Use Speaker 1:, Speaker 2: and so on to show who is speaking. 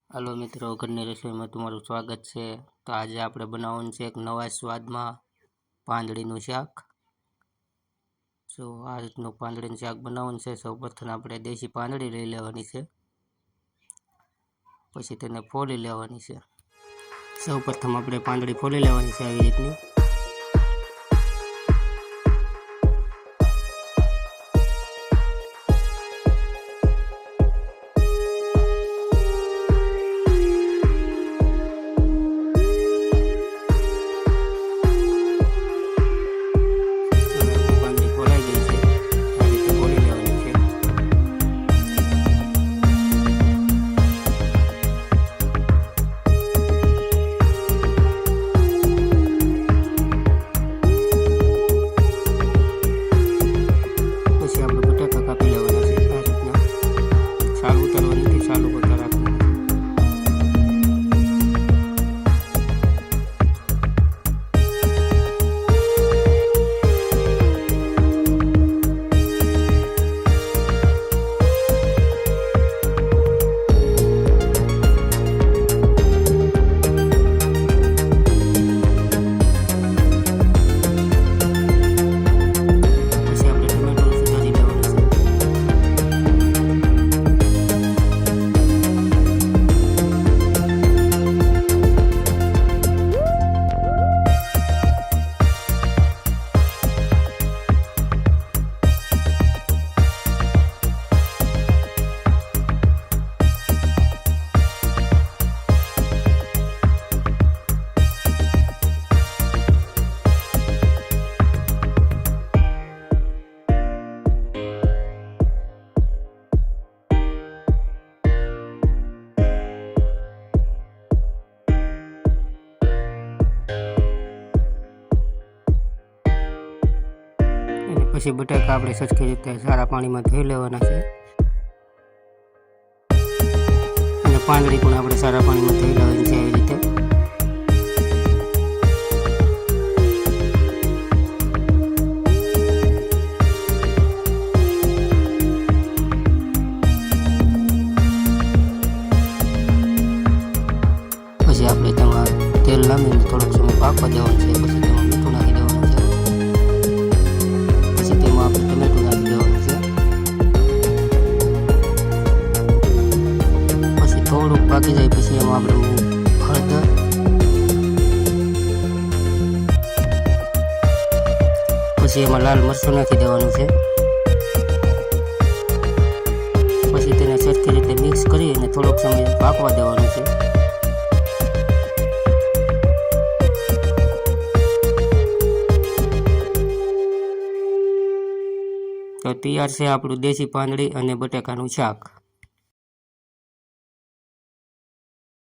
Speaker 1: Hello मित्रों, घरनी रसोई में तुम्हारू स्वागत है। तो आज આપણે બનાવવાનું છે એક નવા સ્વાદમાં પાંદડીનું શાક। જો આ રીતનું પાંદડીનું શાક બનાવવાનું છે। સૌપ્રથમ આપણે દેશી પાંદડી લઈ લેવાની છે, પછી તેને ફોલી લેવાની છે। સૌપ્રથમ આપણે પાંદડી ફોલી લેવાની છે આવી રીતની। પછી બટાકા આપણે સરખી રીતે સારા પાણીમાં ધોઈ લેવાના છે અને પાંદડી પણ આપણે સારા પાણીમાં ધોઈ લેવાની છે આવી રીતે। પછી આપણે તેમાં તેલ નાખીને થોડોક સમય પાકવા દેવાનું છે। પછી તેમાં મીઠું નાખી દેવાનું છે, પછી તેમાં આપણે ટમેટું નાખી દેવાનું છે। પછી થોડુંક પાકી જાય પછી એમાં આપણે હળદર, પછી એમાં લાલ મરચું નાખી દેવાનું છે। પછી તેને સરખી રીતે મિક્સ કરી અને થોડોક સમય પાકવા દેવાનું છે। તો તૈયાર છે આપણું દેશી પાંદડી અને બટાકાનું શાક।